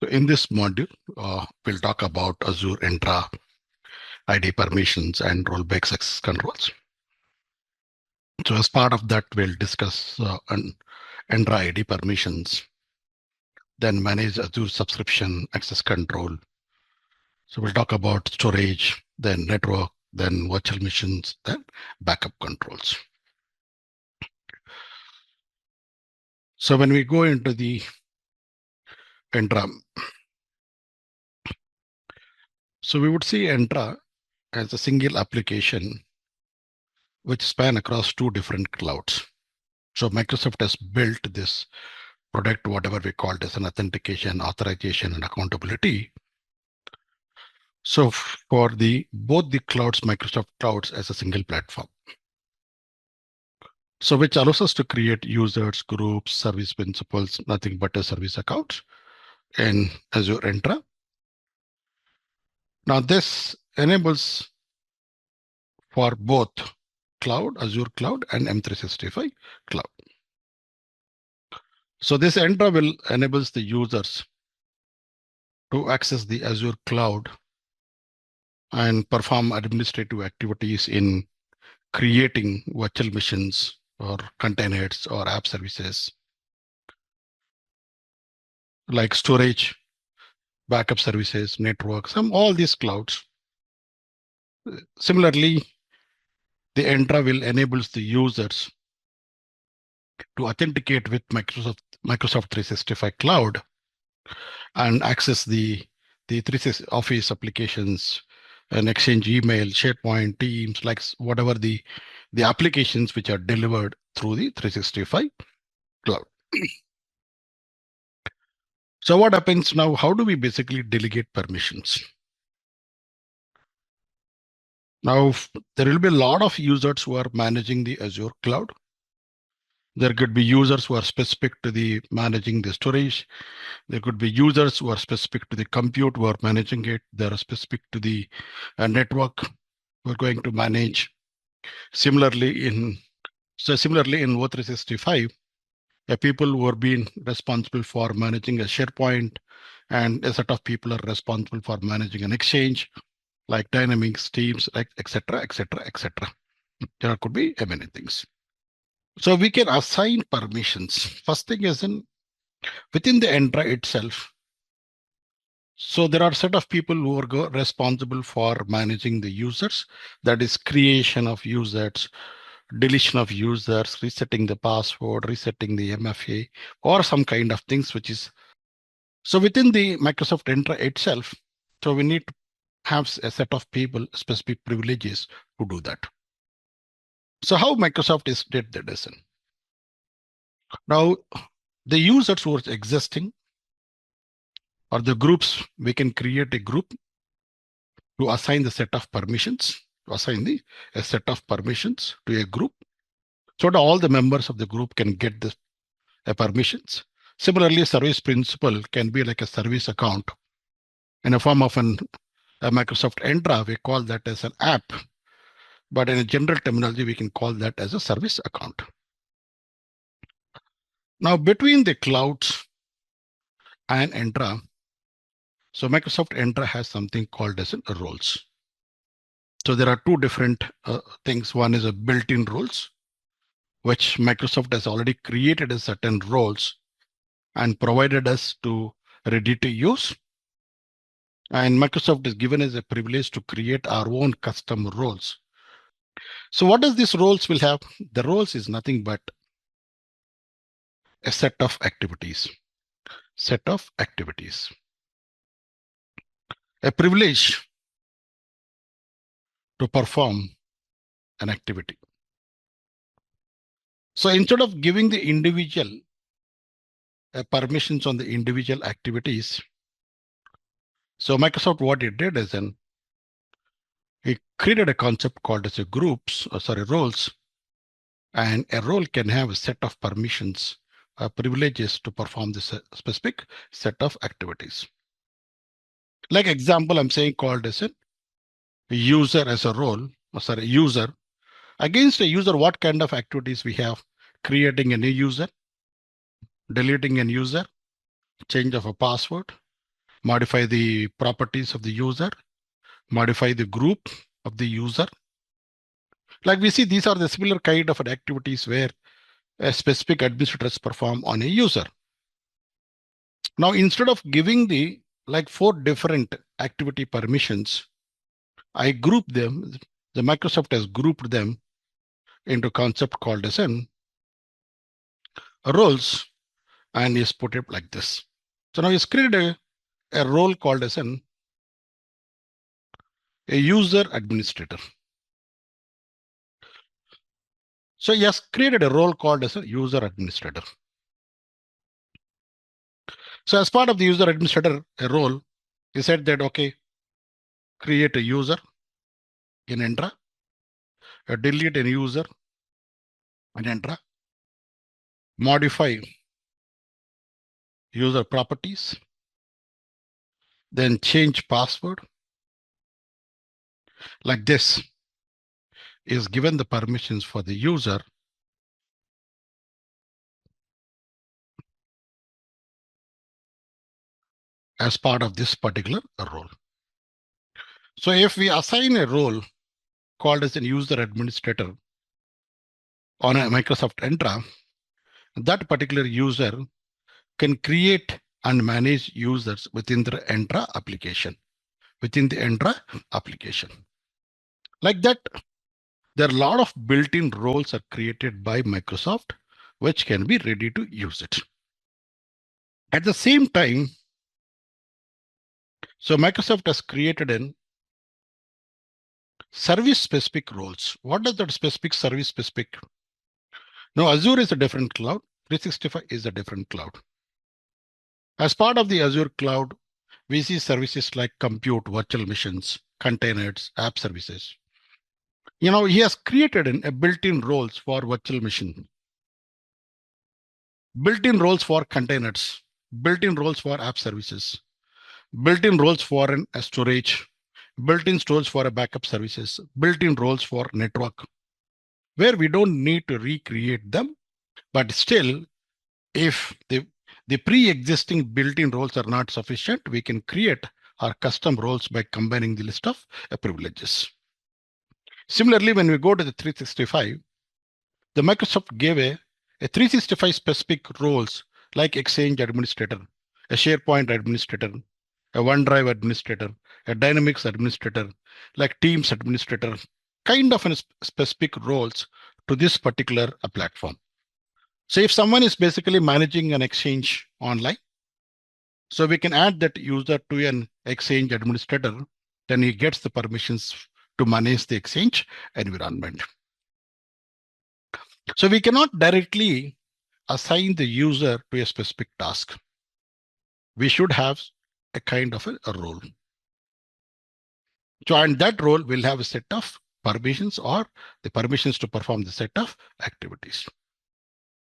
So in this module, we'll talk about Azure Entra ID permissions and role-based access controls. So as part of that, we'll discuss Entra ID permissions, then manage Azure subscription access control. So we'll talk about storage, then network, then virtual machines, then backup controls. So when we go into the Entra, so we would see Entra as a single application which span across two different clouds. So Microsoft has built this product, whatever we call it as an authentication, authorization, and accountability. So for the both the clouds, Microsoft clouds as a single platform. So which allows us to create users, groups, service principals, nothing but a service account in Azure Entra. Now this enables for both cloud, Azure cloud and M365 cloud. So this Entra will enables the users to access the Azure cloud and perform administrative activities in creating virtual machines or containers or app services like storage, backup services, network, all these clouds. Similarly, the Entra will enables the users to authenticate with Microsoft 365 Cloud and access the 365 Office applications and Exchange email, SharePoint, Teams, like whatever the applications which are delivered through the 365 Cloud. So what happens now? How do we basically delegate permissions? Now, there will be a lot of users who are managing the Azure cloud. There could be users who are specific to the managing the storage. There could be users who are specific to the compute who are managing it. There are specific to the network who are going to manage. Similarly, in O365, people who are being responsible for managing a SharePoint, and a set of people are responsible for managing an Exchange, like Dynamics, Teams, like etc., etc., etc. There could be many things. So we can assign permissions. First thing is within the Entra itself. So there are a set of people who are responsible for managing the users. That is creation of users, deletion of users, resetting the password, resetting the MFA, or some kind of things which is. So within the Microsoft Entra itself, so we need to have a set of people, specific privileges to do that. So how Microsoft did the design. Now, the users who are existing or the groups, we can create a group to assign the set of permissions, to assign a set of permissions to a group so that all the members of the group can get the permissions. Similarly, service principal can be like a service account in a form of a Microsoft Entra. We call that as an app, but in a general terminology, we can call that as a service account. Now, between the clouds and Entra, so Microsoft Entra has something called as roles. So there are two different things. One is a built-in roles, which Microsoft has already created as certain roles and provided us to ready to use. And Microsoft is given us a privilege to create our own custom roles. So what does these roles will have? The roles is nothing but a set of activities, a privilege to perform an activity. So instead of giving the individual permissions on the individual activities, so Microsoft, what it did is it created a concept called as a roles, and a role can have a set of permissions, privileges to perform this specific set of activities. Like example, I'm saying called as a user as a role, user. Against a user, what kind of activities we have? Creating a new user, deleting a user, change of a password, modify the properties of the user, modify the group of the user. Like we see, these are the similar kind of activities where a specific administrators perform on a user. Now, instead of giving the like 4 different activity permissions, I group them. The Microsoft has grouped them into concept called as an roles and is put it like this. So now he's created a role called as a user administrator. So he has created a role called as a user administrator. So as part of the user administrator a role, he said that, okay, create a user in Entra, delete a user in Entra, modify user properties, then change password. Like this is given the permissions for the user as part of this particular role. So if we assign a role called as a user administrator on a Microsoft Entra, that particular user can create and manage users within the Entra application. Within the Entra application. Like that, there are a lot of built-in roles are created by Microsoft, which can be ready to use it. At the same time, so Microsoft has created an service-specific roles. What does that specific service-specific? Now, Azure is a different cloud. 365 is a different cloud. As part of the Azure cloud, we see services like compute, virtual machines, containers, app services. He has created a built-in roles for virtual machine, built-in roles for containers, built-in roles for app services, built-in roles for a storage, built-in stores for a backup services, built-in roles for network, where we don't need to recreate them, but still, if the pre-existing built-in roles are not sufficient, we can create our custom roles by combining the list of privileges. Similarly, when we go to the 365, the Microsoft gave a 365 specific roles like Exchange administrator, a SharePoint administrator, a OneDrive administrator, a Dynamics administrator, like Teams administrator, kind of specific roles to this particular platform. So if someone is basically managing an Exchange online, so we can add that user to an Exchange administrator, then he gets the permissions to manage the Exchange environment. So we cannot directly assign the user to a specific task. We should have a kind of a role. So and that role will have a set of permissions or the permissions to perform the set of activities.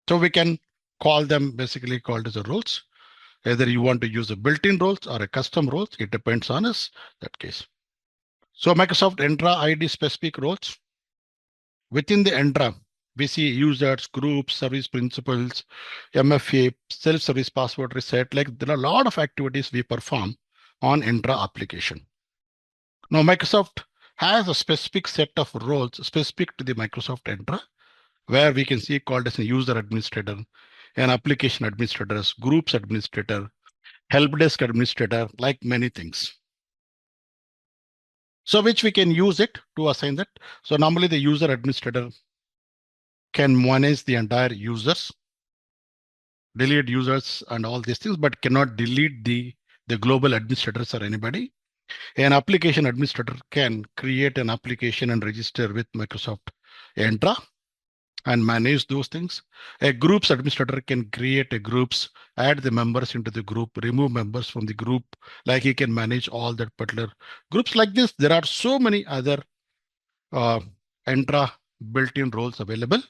So we can call them basically called as a roles. Either you want to use a built-in roles or a custom roles, it depends on us that case. So Microsoft Entra ID specific roles. Within the Entra, we see users, groups, service principals, MFA, self-service password reset. Like there are a lot of activities we perform on Entra application. Now Microsoft has a specific set of roles specific to the Microsoft Entra, where we can see called as a user administrator, an application administrator, groups administrator, help desk administrator, like many things. So which we can use it to assign that. So normally the user administrator can manage the entire users, delete users and all these things, but cannot delete the global administrators or anybody. An application administrator can create an application and register with Microsoft Entra and manage those things. A groups administrator can create a groups, add the members into the group, remove members from the group, like he can manage all that particular groups like this. There are so many other Entra built-in roles available,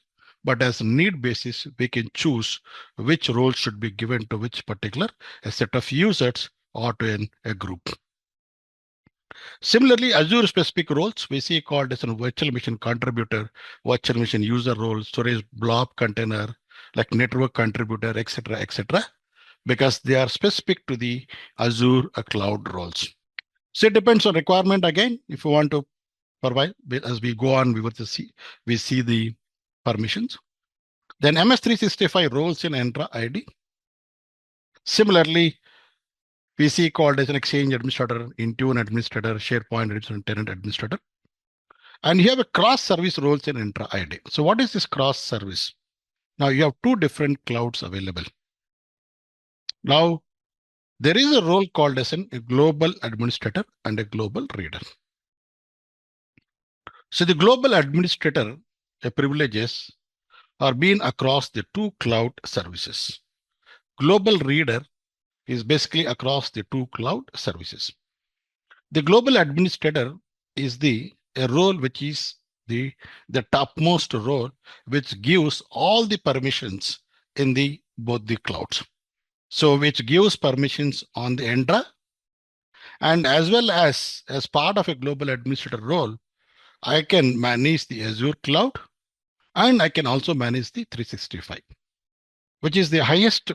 but as need basis, we can choose which role should be given to which particular a set of users or to a group. Similarly, Azure specific roles we see called as a virtual machine contributor, virtual machine user role, storage blob container, like network contributor, etc., etc. because they are specific to the Azure cloud roles. So it depends on requirement again. If you want to provide, as we go on, we see the permissions. Then MS365 roles in Entra ID. Similarly, we see called as an Exchange administrator, Intune administrator, SharePoint administrator, tenant administrator. And you have a cross-service roles in Entra ID. So what is this cross-service? Now you have two different clouds available. Now there is a role called as a global administrator and a global reader. So the global administrator privileges are being across the two cloud services. Global reader is basically across the two cloud services. The global administrator is a role which is the topmost role, which gives all the permissions in the both the clouds. So which gives permissions on the Entra, and as well as part of a global administrator role, I can manage the Azure cloud and I can also manage the 365, which is the highest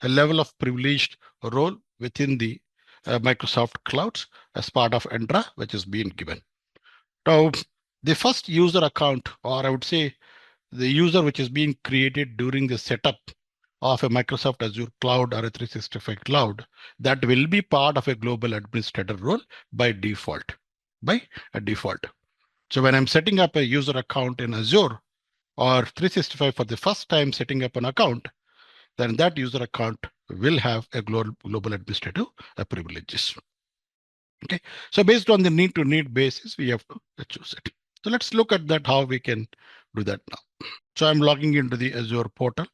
level of privileged role within the Microsoft clouds as part of Entra, which is being given. Now, the first user account, or I would say the user which is being created during the setup of a Microsoft Azure cloud or a 365 cloud, that will be part of a global administrator role by default, by a default. So when I'm setting up a user account in Azure or 365 for the first time setting up an account, then that user account will have a global administrative privileges. Okay, so based on the need to need basis, we have to choose it. So let's look at that, how we can do that now. So I'm logging into the Azure portal.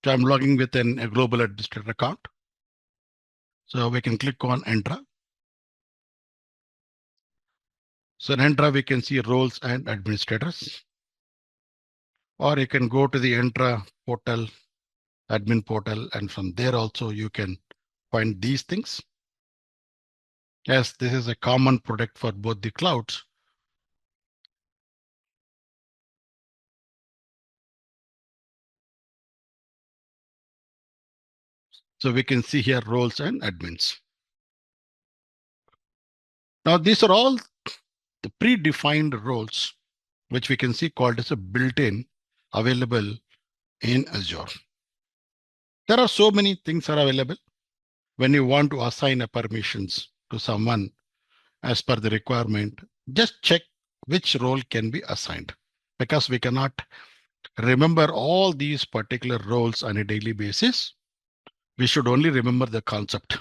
So I'm logging with a global administrator account. So we can click on Entra. So in Entra, we can see roles and administrators. Or you can go to the Entra portal, admin portal, and from there also you can find these things. Yes, this is a common product for both the clouds. So we can see here roles and admins. Now, these are all the predefined roles, which we can see called as a built-in available in Azure. There are so many things are available. When you want to assign a permissions to someone as per the requirement, just check which role can be assigned, because we cannot remember all these particular roles on a daily basis. We should only remember the concept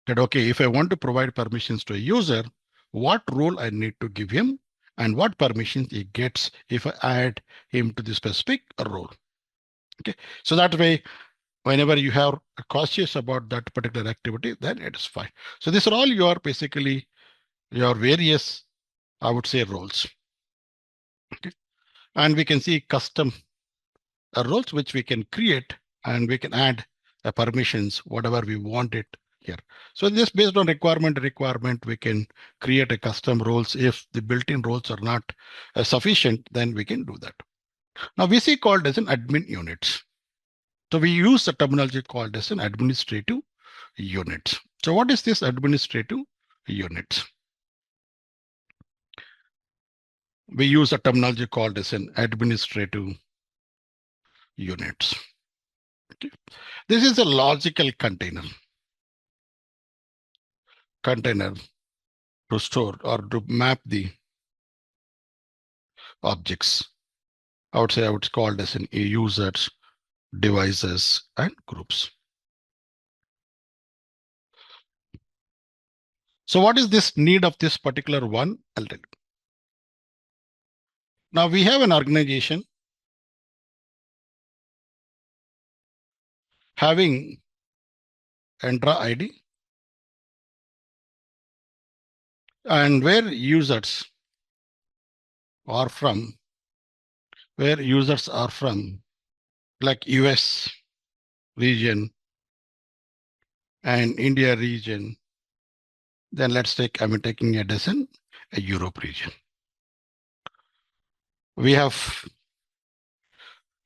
that, okay, if I want to provide permissions to a user, what role I need to give him and what permissions he gets if I add him to the specific role. Okay, so that way, whenever you have cautious about that particular activity, then it is fine. So these are all basically your various, I would say, roles. Okay, and we can see custom roles which we can create, and we can add permissions whatever we want it here. So this based on requirement, we can create a custom roles. If the built-in roles are not sufficient, then we can do that. Now we see called as an admin units. So we use the terminology called as an administrative units. So what is this administrative units? We use a terminology called as an administrative units. Okay. This is a logical container to store or to map the objects. I would say I would call this in users, devices, and groups. So what is this need of this particular one? I'll tell you. Now we have an organization having Entra ID, and where users are from, like US region and India region. Then I'm taking it as a Europe region. We have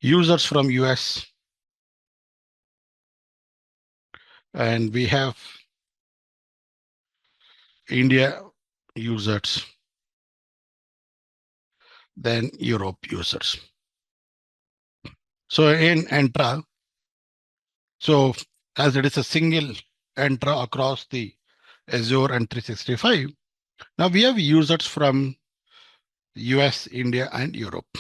users from US, and we have India users, then Europe users. So in Entra, so as it is a single Entra across the Azure and 365, now we have users from US, India, and Europe.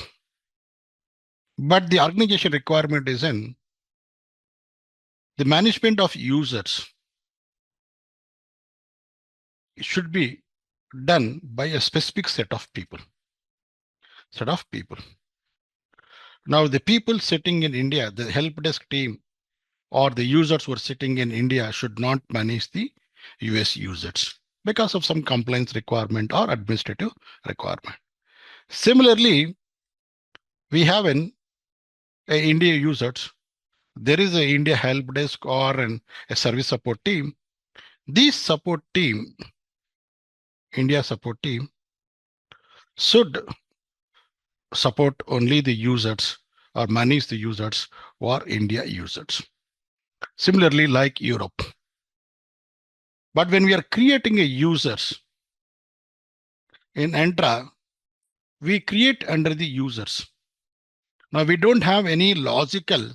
But the organization requirement is in the management of users should be done by a specific set of people. Now, the people sitting in India, the help desk team, or the users who are sitting in India should not manage the US users because of some compliance requirement or administrative requirement. Similarly, we have a India users. There is a India help desk or a service support team. This support team, India support team, should support only the users or manage the users who are India users. Similarly, like Europe. But when we are creating a users in Entra, we create under the users. Now we don't have any logical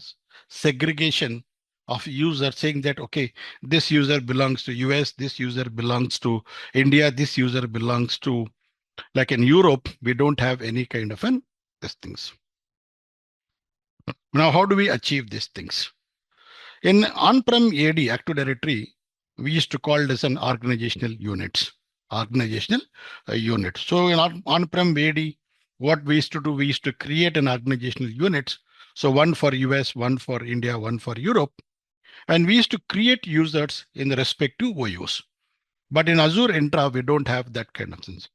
segregation of user saying that, okay, this user belongs to US, this user belongs to India, this user belongs to, like in Europe, we don't have any kind of these things. Now, how do we achieve these things? In on-prem AD, Active Directory, we used to call this an organizational units. Organizational unit. So in on-prem AD, what we used to do, we used to create an organizational units. So one for US, one for India, one for Europe. And we used to create users in the respective OUs. But in Azure Intra, we don't have that kind of things.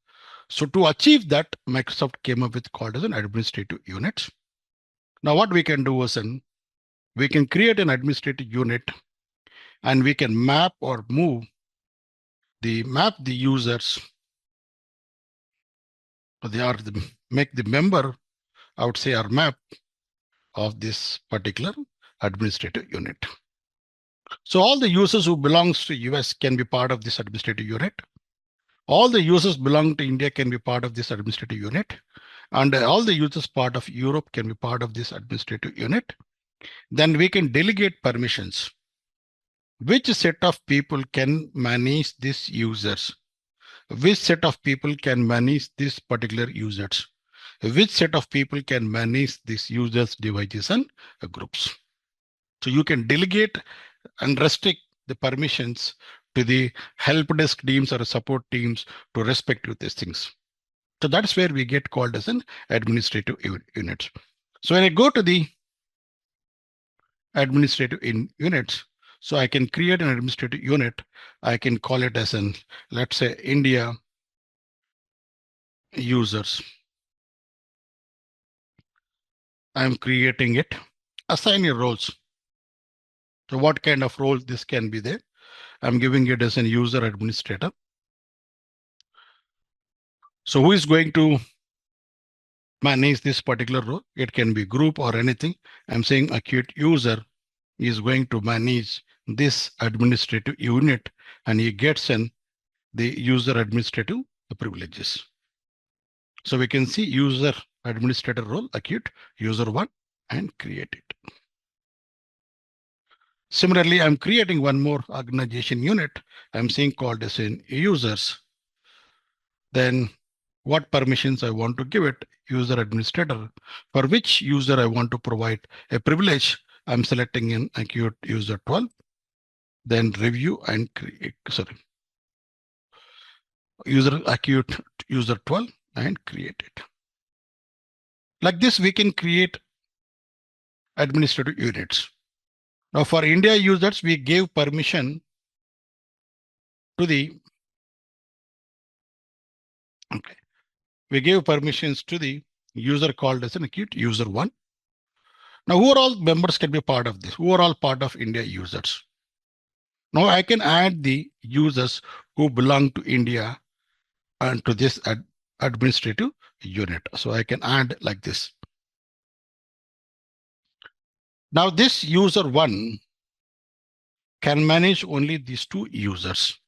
So to achieve that, Microsoft came up with called as an administrative unit. Now what we can do is we can create an administrative unit and we can map or map the users. They are make the member, I would say, our map of this particular administrative unit. So all the users who belongs to US can be part of this administrative unit. All the users belong to India can be part of this administrative unit. And all the users part of Europe can be part of this administrative unit. Then we can delegate permissions. Which set of people can manage these users? Which set of people can manage this particular users? Which set of people can manage these users, devices, and groups? So you can delegate and restrict the permissions to the help desk teams or support teams to respect with these things. So that's where we get called as an administrative unit. So when I go to the administrative units, so I can create an administrative unit. I can call it as let's say, India users. I'm creating it. Assign your roles. So what kind of role this can be there? I'm giving it as a user administrator. So who is going to manage this particular role? It can be group or anything. I'm saying acute user is going to manage this administrative unit and he gets the user administrative privileges. So we can see user administrator role, acute user one, and create it. Similarly, I'm creating one more organization unit. I'm saying called as in users. Then what permissions I want to give it, user administrator. For which user I want to provide a privilege, I'm selecting in acute user 12, then review and create, sorry, user acute user 12 and create it. Like this, we can create administrative units. Now for India users, we gave permission to the, okay, we gave permissions to the user called as an acute user one. Now, who are all members can be part of this? Who are all part of India users? Now I can add the users who belong to India and to this administrative unit. So I can add like this. Now this user one can manage only these two users.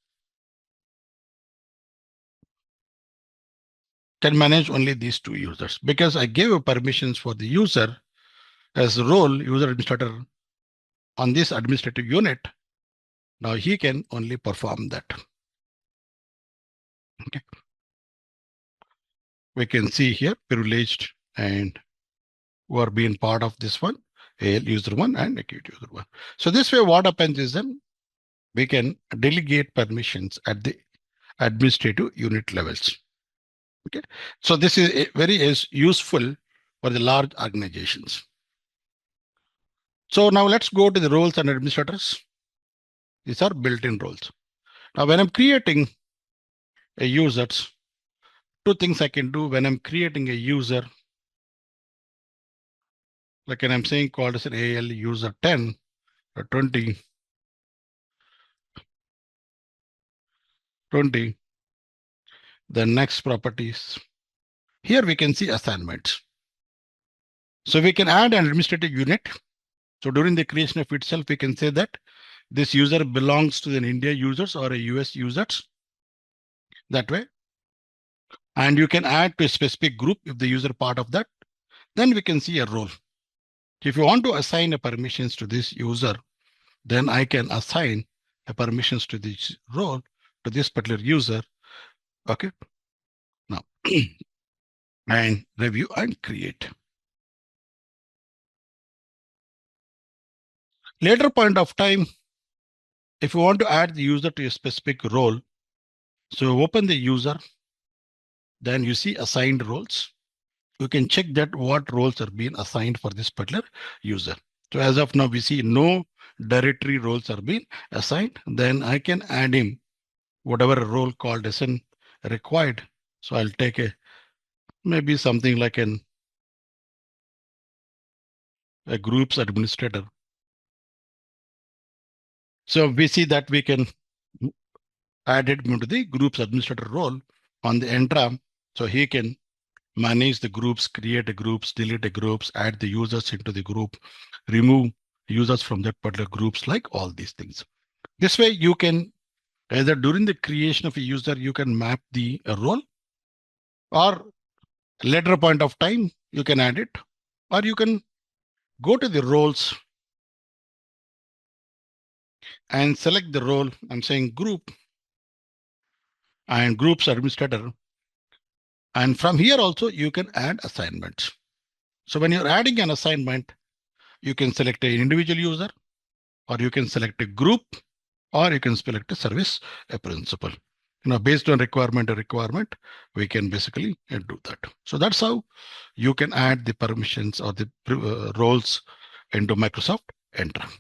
Can manage only these two users because I gave a permissions for the user as role user administrator on this administrative unit. Now he can only perform that. Okay. We can see here privileged and who are being part of this one, AL user one and acute user one. So this way what happens is then we can delegate permissions at the administrative unit levels. Okay. So this is very useful for the large organizations. So now let's go to the roles and administrators. These are built-in roles. Now when I'm creating a users, two things I can do when I'm creating a user, like when I'm saying called as an AL user 10 or 20, the next properties. Here we can see assignments. So we can add an administrative unit. So during the creation of itself, we can say that this user belongs to an India users or a US users that way. And you can add to a specific group if the user part of that, then we can see a role. If you want to assign a permissions to this user, then I can assign a permissions to this role to this particular user. Okay. Now, and review and create. Later point of time, if you want to add the user to a specific role, so open the user, then you see assigned roles. You can check that what roles are being assigned for this particular user. So as of now, we see no directory roles are being assigned. Then I can add him whatever role called as in required. So I'll take maybe something like a groups administrator. So we see that we can add it into the groups administrator role on the Entra. So he can manage the groups, create a groups, delete a groups, add the users into the group, remove users from that particular groups, like all these things. This way you can either during the creation of a user, you can map the role, or later point of time, you can add it, or you can go to the roles and select the role. I'm saying group and groups administrator. And from here also, you can add assignments. So when you're adding an assignment, you can select an individual user, or you can select a group, or you can select a service, a principal. Based on requirement, we can basically do that. So that's how you can add the permissions or the roles into Microsoft Entra.